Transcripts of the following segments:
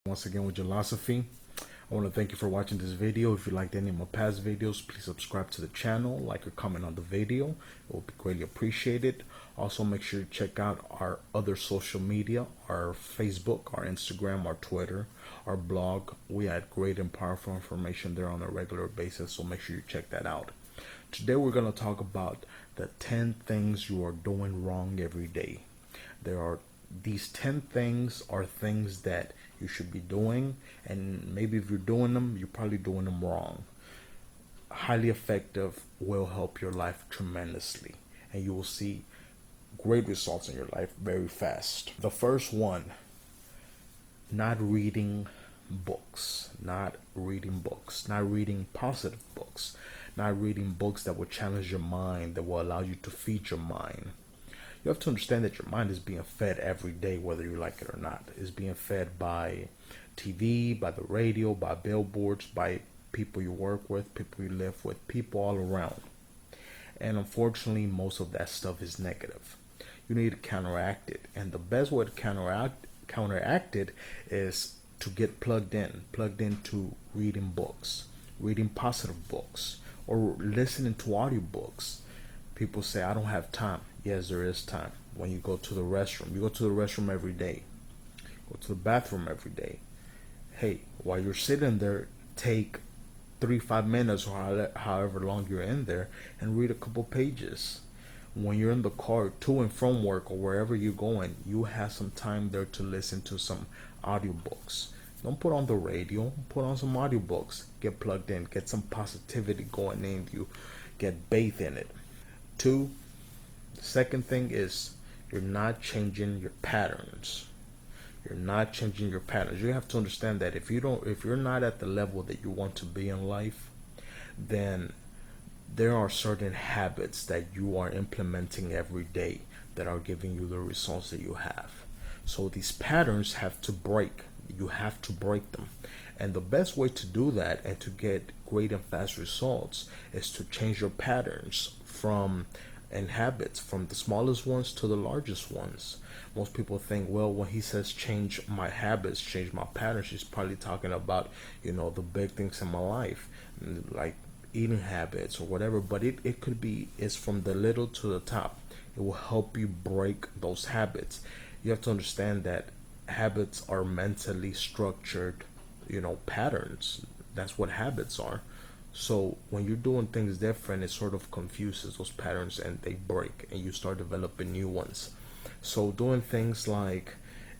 Once again with philosophy. I want to thank you for watching this video. If you liked any of my past videos, please subscribe to the channel, like or comment on the video. It will be greatly appreciated. Also, make sure to check out our other social media, our Facebook, our Instagram, our Twitter, our blog. We add great and powerful information there on a regular basis, so make sure you check that out. Today we're going to talk about the 10 things you are doing wrong every day. These 10 things are things that you should be doing, and maybe if you're doing them, you're probably doing them wrong. Highly effective, will help your life tremendously, and you will see great results in your life very fast. The first one, not reading books, not reading positive books, not reading books that will challenge your mind, that will allow you to feed your mind. You have to understand that your mind is being fed every day, whether you like it or not. It's being fed by TV, by the radio, by billboards, by people you work with, people you live with, people all around. And unfortunately, most of that stuff is negative. You need to counteract it. And the best way to counteract it is to get plugged into reading books, reading positive books, or listening to audiobooks. People say, I don't have time. Yes, there is time. When you go to the restroom, you go to the restroom every day, go to the bathroom every day. Hey, while you're sitting there, take 3-5 minutes or however long you're in there and read a couple pages. When you're in the car to and from work or wherever you're going, you have some time there to listen to some audiobooks. Don't put on the radio, put on some audiobooks. Get plugged in, get some positivity going in you, get bathed in it. Two, the second thing is you're not changing your patterns. You're not changing your patterns. You have to understand that if you're not at the level that you want to be in life, then there are certain habits that you are implementing every day that are giving you the results that you have. So these patterns have to break. You have to break them. And the best way to do that and to get great and fast results is to change your patterns and habits from the smallest ones to the largest ones. Most people think, well, when he says change my habits, change my patterns, he's probably talking about, the big things in my life, like eating habits or whatever. But it could be, it's from the little to the top. It will help you break those habits. You have to understand that habits are mentally structured, patterns. That's what habits are. So when you're doing things different, it sort of confuses those patterns and they break and you start developing new ones. So doing things like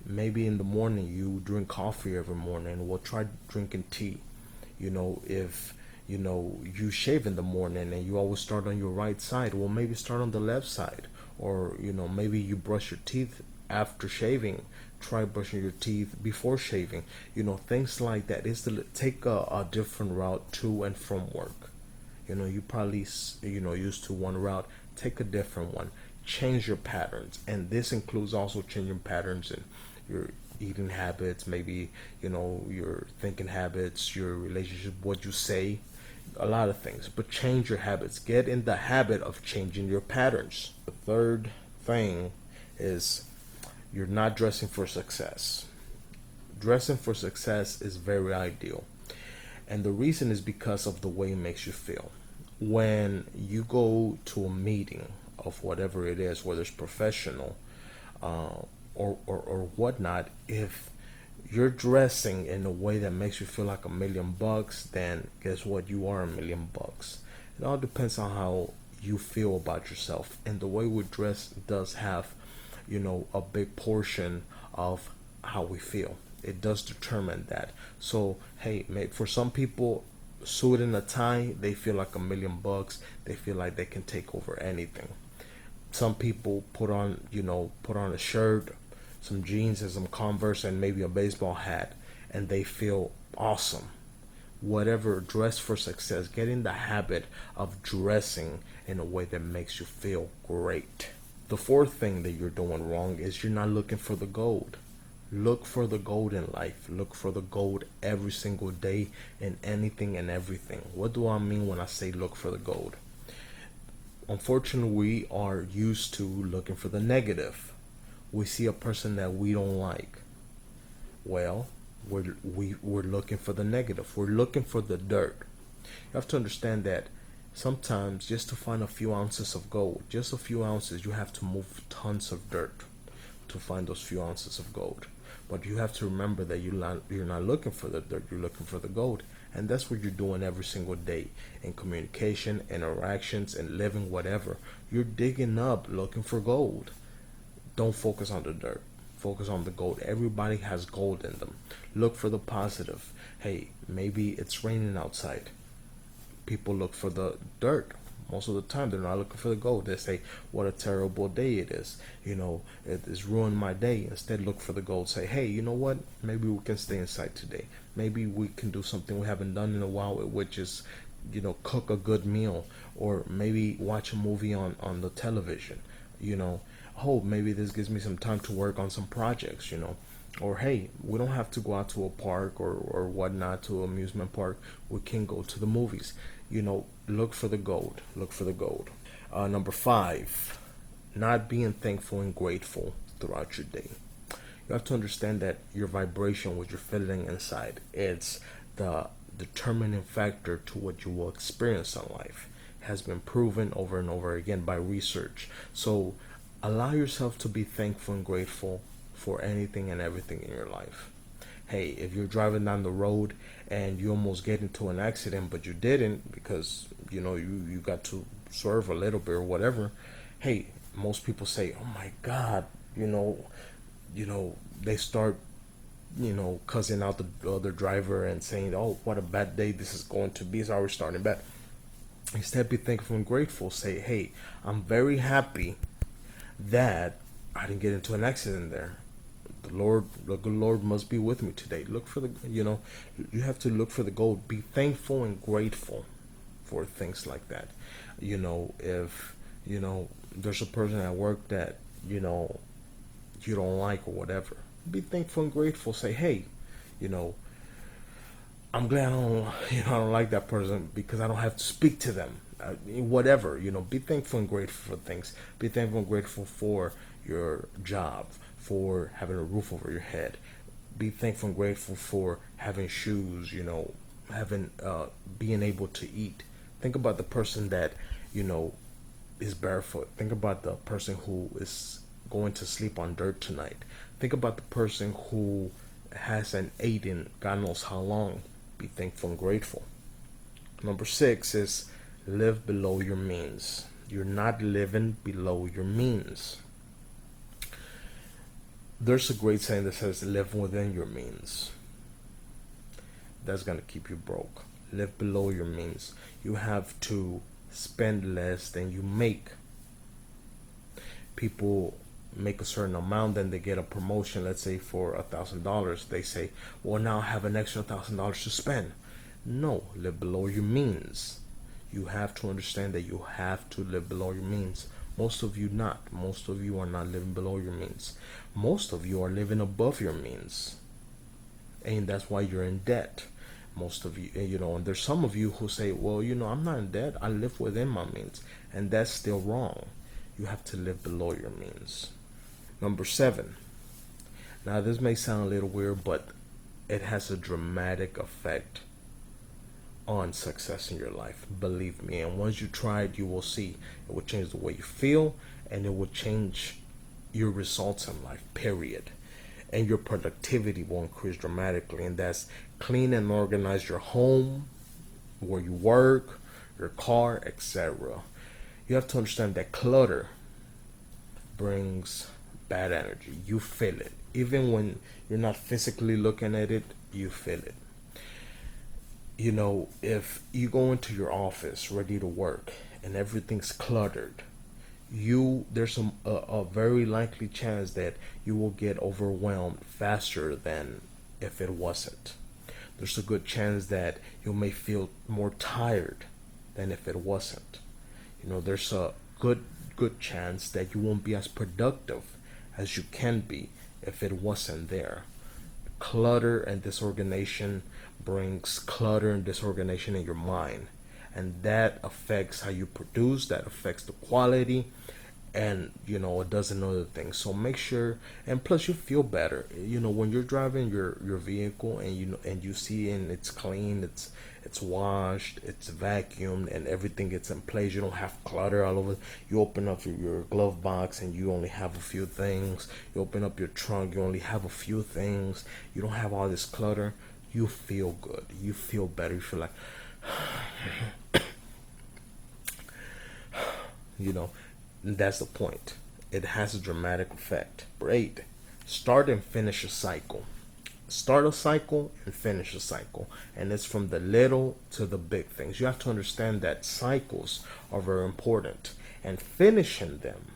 maybe in the morning you drink coffee every morning, well, try drinking tea. If you shave in the morning and you always start on your right side, well, maybe start on the left side. Or maybe you brush your teeth after shaving, try brushing your teeth before shaving. Things like that. Is to take a different route to and from work. You probably used to one route, take a different one, change your patterns. And this includes also changing patterns in your eating habits, maybe your thinking habits, your relationship, what you say, a lot of things. But change your habits. Get in the habit of changing your patterns. The third thing is you're not dressing for success. Dressing for success is very ideal. And the reason is because of the way it makes you feel. When you go to a meeting of whatever it is, whether it's professional or whatnot, if you're dressing in a way that makes you feel like $1,000,000, then guess what? You are $1,000,000. It all depends on how you feel about yourself. And the way we dress does have a big portion of how we feel. It does determine that. So, hey, for some people, suit and a tie, they feel like $1,000,000. They feel like they can take over anything. Some people put on a shirt, some jeans and some Converse and maybe a baseball hat, and they feel awesome. Whatever, dress for success. Get in the habit of dressing in a way that makes you feel great. The fourth thing that you're doing wrong is you're not looking for the gold. Look for the gold in life. Look for the gold every single day in anything and everything. What do I mean when I say look for the gold? Unfortunately, we are used to looking for the negative. We see a person that we don't like. Well, we're looking for the negative. We're looking for the dirt. You have to understand that sometimes just to find a few ounces of gold, just a few ounces, you have to move tons of dirt to find those few ounces of gold. But you have to remember that you're not looking for the dirt, you're looking for the gold. And that's what you're doing every single day in communication, interactions, and living, whatever. You're digging up looking for gold. Don't focus on the dirt. Focus on the gold. Everybody has gold in them. Look for the positive. Hey, maybe it's raining outside. People look for the dirt. Most of the time, they're not looking for the gold. They say, what a terrible day it is. It has ruined my day. Instead, look for the gold. Say, hey, you know what? Maybe we can stay inside today. Maybe we can do something we haven't done in a while, which is, cook a good meal. Or maybe watch a movie on the television. Oh, maybe this gives me some time to work on some projects, Or hey, we don't have to go out to a park or whatnot, to an amusement park. We can go to the movies. Look for the gold. Look for the gold. Number 5, not being thankful and grateful throughout your day. You have to understand that your vibration, what you're feeling inside, it's the determining factor to what you will experience in life. It has been proven over and over again by research. So allow yourself to be thankful and grateful for anything and everything in your life. Hey, if you're driving down the road and you almost get into an accident, but you didn't because you got to swerve a little bit or whatever. Hey, most people say, "Oh my God," they start cussing out the other driver and saying, "Oh, what a bad day this is going to be." It's already starting bad. Instead, be thankful and grateful. Say, "Hey, I'm very happy that I didn't get into an accident there. The good Lord must be with me today." Look for you have to look for the gold. Be thankful and grateful for things like that. If there's a person at work that you don't like or whatever, be thankful and grateful. Say, hey, I'm glad I don't like that person because I don't have to speak to them. Whatever, be thankful and grateful for things. Be thankful and grateful for your job, for having a roof over your head. Be thankful and grateful for having shoes, having being able to eat. Think about the person that is barefoot. Think about the person who is going to sleep on dirt tonight. Think about the person who hasn't eaten God knows how long. Be thankful and grateful. Number 6 is live below your means. You're not living below your means. There's a great saying that says live within your means. That's going to keep you broke. Live below your means. You have to spend less than you make. People make a certain amount, then they get a promotion, let's say for $1,000. They say, well, now I have an extra $1,000 to spend. No, live below your means. You have to understand that you have to live below your means. Most of you not. Most of you are not living below your means. Most of you are living above your means. And that's why you're in debt. Most of you, and there's some of you who say, well, I'm not in debt. I live within my means. And that's still wrong. You have to live below your means. Number 7. Now, this may sound a little weird, but it has a dramatic effect on success in your life. Believe me. And once you try it, you will see. It will change the way you feel, and it will change your results in life, period. And your productivity will increase dramatically. And that's clean and organize your home, where you work, your car, etc. You have to understand that clutter brings bad energy. You feel it. Even when you're not physically looking at it, you feel it. If you go into your office ready to work and everything's cluttered, there's a very likely chance that you will get overwhelmed faster than if it wasn't. There's a good chance that you may feel more tired than if it wasn't. There's a good chance that you won't be as productive as you can be if it wasn't there. Clutter and disorganization brings clutter and disorganization in your mind, and that affects how you produce. That affects the quality, and it does another thing. So make sure, and plus you feel better, when you're driving your vehicle, and you see, and it's clean, it's washed, it's vacuumed, and everything gets in place. You don't have clutter all over. You open up your glove box and you only have a few things. You open up your trunk, you only have a few things. You don't have all this clutter. You feel good, you feel better, you feel like that's the point. It has a dramatic effect. 8, start and finish a cycle. Start a cycle and finish a cycle, and it's from the little to the big things. You have to understand that cycles are very important, and finishing them,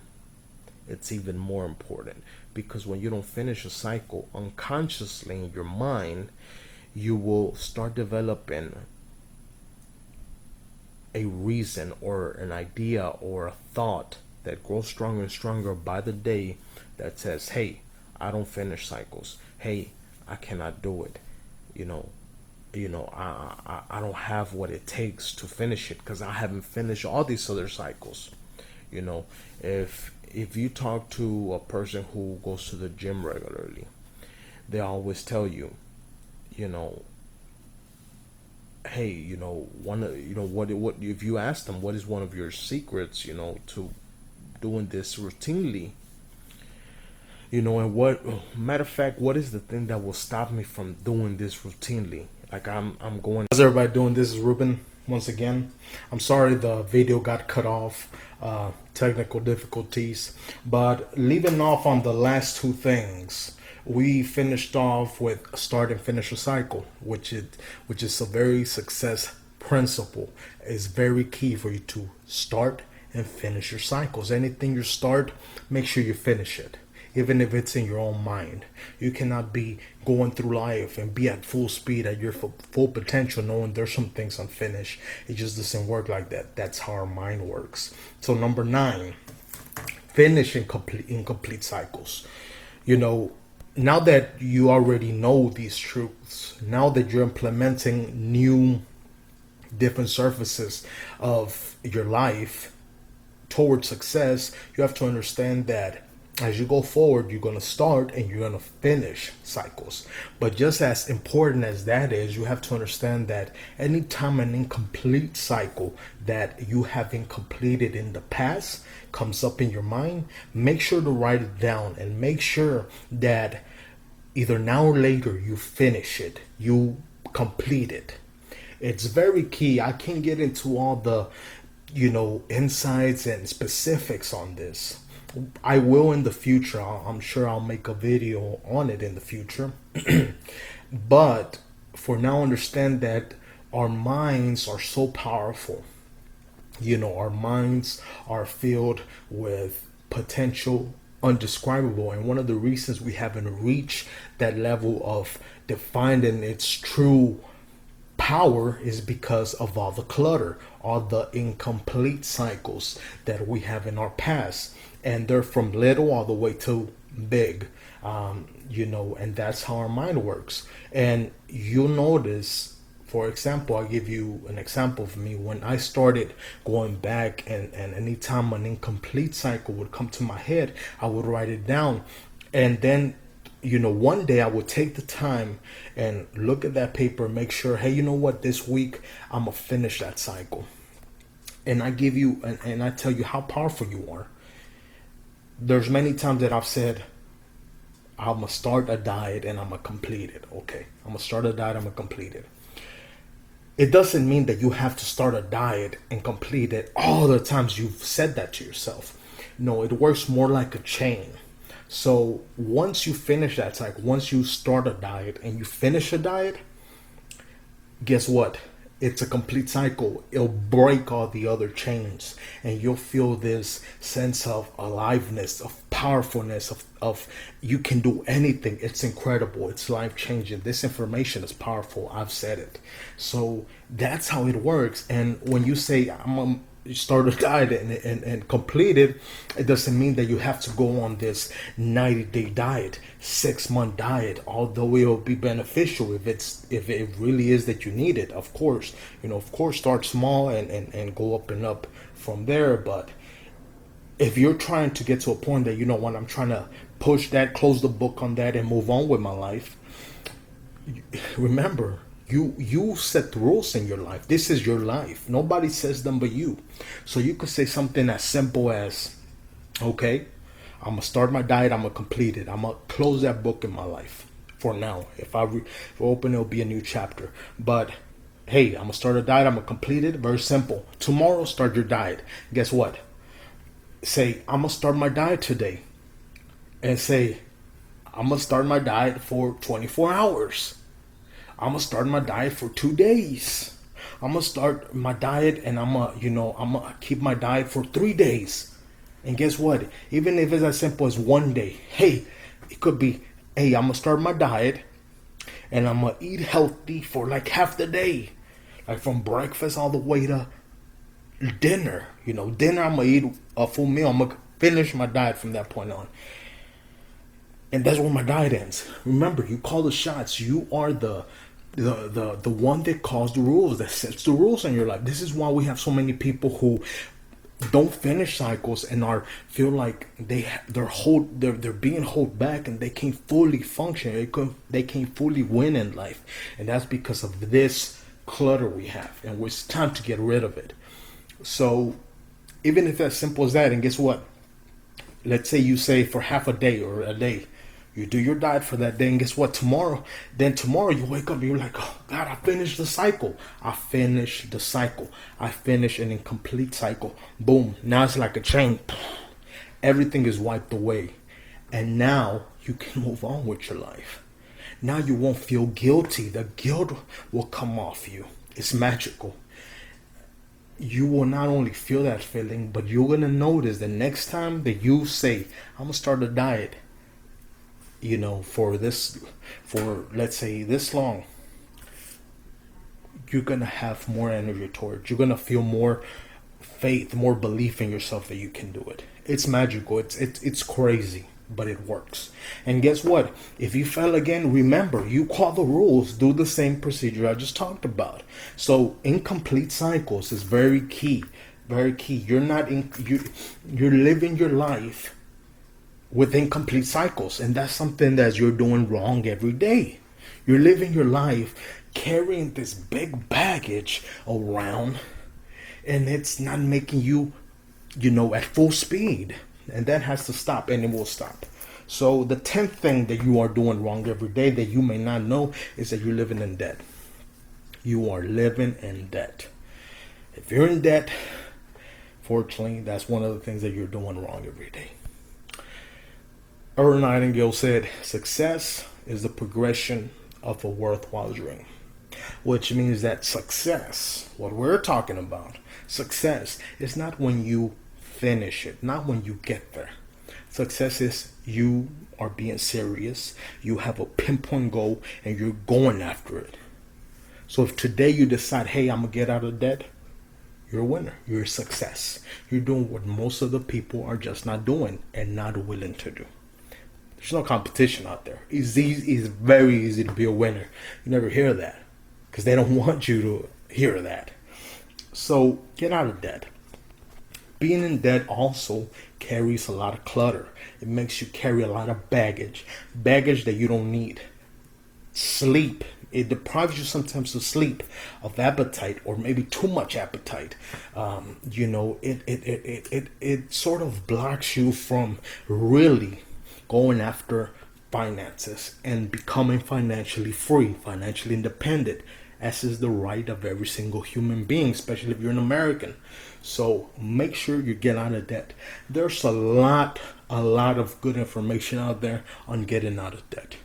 it's even more important, because when you don't finish a cycle, unconsciously in your mind, you will start developing a reason or an idea or a thought that grows stronger and stronger by the day, that says, hey, I don't finish cycles. Hey, I cannot do it. I don't have what it takes to finish it, because I haven't finished all these other cycles. If you talk to a person who goes to the gym regularly, they always tell you, hey, what if you ask them what is one of your secrets, to doing this routinely, and what matter of fact, what is the thing that will stop me from doing this routinely? Like I'm going. How's everybody doing? This is Ruben once again. I'm sorry the video got cut off, technical difficulties, but leaving off on the last two things, we finished off with start and finish a cycle, which is a very success principle. It's very key for you to start and finish your cycles. Anything you start, make sure you finish it, even if it's in your own mind. You cannot be going through life and be at full speed at your full potential knowing there's some things unfinished. It just doesn't work like that. That's how our mind works. So number 9, finish incomplete cycles. Now that you already know these truths, now that you're implementing new different surfaces of your life towards success, you have to understand that as you go forward, you're going to start and you're going to finish cycles. But just as important as that is, you have to understand that anytime an incomplete cycle that you haven't completed in the past comes up in your mind, make sure to write it down and make sure that either now or later you finish it, you complete it. It's very key. I can't get into all the insights and specifics on this. I will in the future. I'm sure I'll make a video on it in the future. But for now, understand that our minds are so powerful. Our minds are filled with potential undescribable, and one of the reasons we haven't reached that level of defining its true power is because of all the clutter, all the incomplete cycles that we have in our past, and they're from little all the way to big. And that's how our mind works. And you'll notice, for example, I'll give you an example of me. When I started going back, and anytime an incomplete cycle would come to my head, I would write it down. And then, one day I would take the time and look at that paper and make sure, hey, this week I'm going to finish that cycle. And I give you, and I tell you how powerful you are. There's many times that I've said, I'm going to start a diet and I'm going to complete it. Okay, I'm going to start a diet, I'm going to complete it. It doesn't mean that you have to start a diet and complete it all the times you've said that to yourself. No, it works more like a chain. So once you finish that cycle, once you start a diet and you finish a diet, guess what? It's a complete cycle. It'll break all the other chains, and you'll feel this sense of aliveness, of powerfulness, of you can do anything. It's incredible. It's life-changing. This information is powerful. I've said it. So that's how it works. And when you say, I'm start a diet and complete it, it doesn't mean that you have to go on this 90-day diet, 6-month diet, although it will be beneficial if it really is that you need it. Of course, start small and go up and up from there. But if you're trying to get to a point that, you know what, I'm trying to push that, close the book on that, and move on with my life, remember, you set the rules in your life. This is your life. Nobody says them but you. So you could say something as simple as, okay, I'm gonna start my diet, I'm gonna complete it, I'm gonna close that book in my life for now. If I open, it'll be a new chapter. But hey, I'm gonna start a diet, I'm gonna complete it. Very simple. Tomorrow, start your diet. Guess what? Say, I'm gonna start my diet today, and say, I'm gonna start my diet for 24 hours. I'm gonna start my diet for 2 days. I'm gonna start my diet, and I'm gonna keep my diet for 3 days. And guess what? Even if it's as simple as one day, hey, it could be, hey, I'm gonna start my diet, and I'm gonna eat healthy for like half the day, like from breakfast all the way to dinner. Dinner, I'm gonna eat a full meal. I'm gonna finish my diet from that point on. And that's where my diet ends. Remember, you call the shots. You are the one that calls the rules, that sets the rules in your life. This is why we have so many people who don't finish cycles and feel like they're being held back, and they can't fully function. They can't fully win in life, and that's because of this clutter we have, and it's time to get rid of it. So even if that's simple as that, and guess what? Let's say you say for half a day or a day, you do your diet for that day, and guess what? Tomorrow you wake up and you're like, oh God, I finished the cycle. I finished the cycle. I finished an incomplete cycle. Boom. Now it's like a chain. Everything is wiped away. And now you can move on with your life. Now you won't feel guilty. The guilt will come off you. It's magical. You will not only feel that feeling, but you're going to notice the next time that you say, I'm going to start a diet, for let's say this long, you're going to have more energy towards. You're going to feel more faith, more belief in yourself that you can do it. It's magical. It's crazy, but it works. And guess what? If you fail again, remember, you call the rules. Do the same procedure I just talked about. So incomplete cycles is very key. Very key. You're living your life with incomplete cycles, and that's something that you're doing wrong every day. You're living your life carrying this big baggage around, and it's not making you, at full speed. And that has to stop, and it will stop. So the 10th thing that you are doing wrong every day that you may not know is that you're living in debt. You are living in debt. If you're in debt, fortunately, that's one of the things that you're doing wrong every day. Earl Nightingale said, success is the progression of a worthwhile dream. Which means that success, what we're talking about, success is not when you finish it, not when you get there. Success is you are being serious, you have a pinpoint goal, and you're going after it. So if today you decide, hey, I'm going to get out of debt, you're a winner. You're a success. You're doing what most of the people are just not doing and not willing to do. There's no competition out there. It's very easy to be a winner. You never hear that because they don't want you to hear that. So get out of debt. Being in debt also carries a lot of clutter. It makes you carry a lot of baggage that you don't need. Sleep. It deprives you sometimes of sleep, of appetite, or maybe too much appetite. It sort of blocks you from really going after finances and becoming financially free, financially independent, as is the right of every single human being, especially if you're an American. So make sure you get out of debt. There's a lot of good information out there on getting out of debt.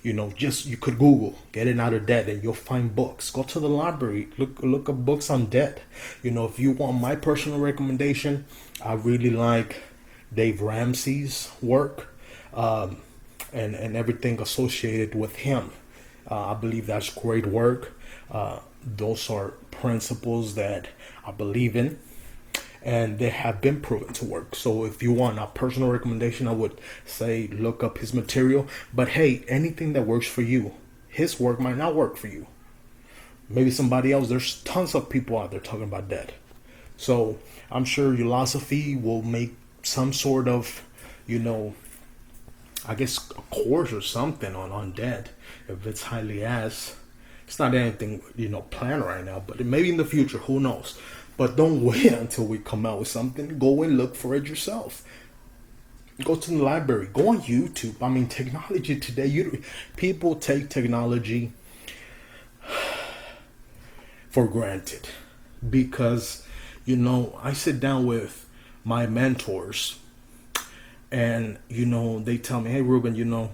You could Google getting out of debt and you'll find books. Go to the library, look up books on debt. If you want my personal recommendation, I really like Dave Ramsey's work. And everything associated with him. I believe that's great work. Those are principles that I believe in, and they have been proven to work. So if you want a personal recommendation, I would say look up his material. But hey, anything that works for you, his work might not work for you. Maybe somebody else. There's tons of people out there talking about debt. So I'm sure philosophy will make some sort of, I guess a course or something on debt. If it's highly asked, it's not anything planned right now, but maybe in the future, who knows? But don't wait until we come out with something. Go and look for it yourself. Go to the library. Go on YouTube. I mean, technology today. People take technology for granted because I sit down with my mentors, and they tell me, "Hey, Ruben,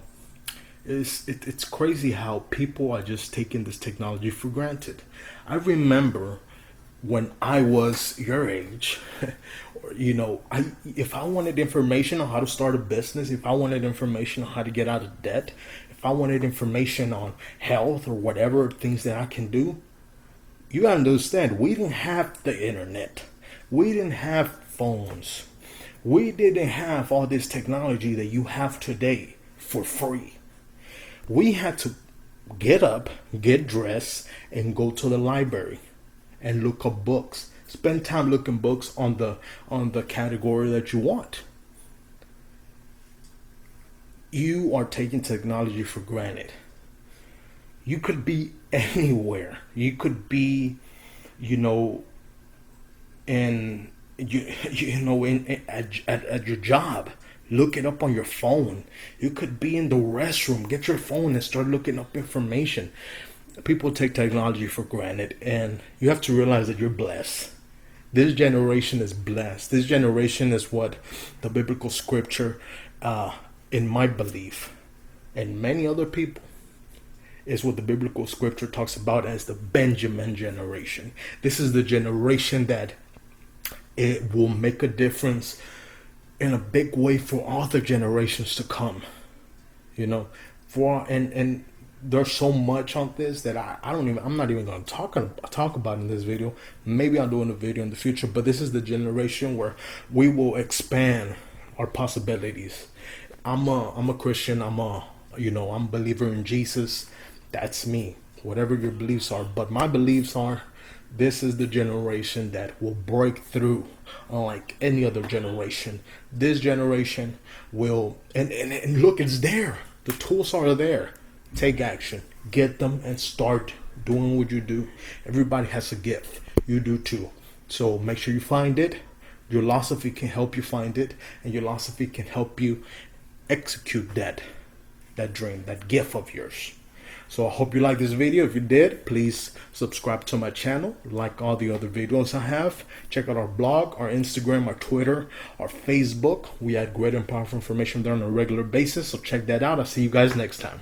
it's crazy how people are just taking this technology for granted." I remember when I was your age, if I wanted information on how to start a business, if I wanted information on how to get out of debt, if I wanted information on health or whatever things that I can do, you gotta understand, we didn't have the internet. We didn't have phones. We didn't have all this technology that you have today for free. We had to get up, get dressed, and go to the library and look up books. Spend time looking books on the category that you want. You are taking technology for granted. You could be anywhere. You could be, in at your job. Look it up on your phone. You could be in the restroom. Get your phone and start looking up information. People take technology for granted, and you have to realize that you're blessed. This generation is blessed. This generation is what the biblical scripture, in my belief, and many other people, is what the biblical scripture talks about as the Benjamin generation. This is the generation that it will make a difference in a big way for all the generations to come. And there's so much on this that I'm not even going to talk about in this video. Maybe I'll do in a video in the future, but this is the generation where we will expand our possibilities. I'm a Christian. I'm a believer in Jesus. That's me. Whatever your beliefs are, but my beliefs are, this is the generation that will break through unlike any other generation. This generation will, and look, it's there. The tools are there. Take action. Get them and start doing what you do. Everybody has a gift. You do too. So make sure you find it. Your philosophy can help you find it, and your philosophy can help you execute that dream, that gift of yours. So I hope you like this video. If you did, please subscribe to my channel. Like all the other videos I have. Check out our blog, our Instagram, our Twitter, our Facebook. We add great and powerful information there on a regular basis. So check that out. I'll see you guys next time.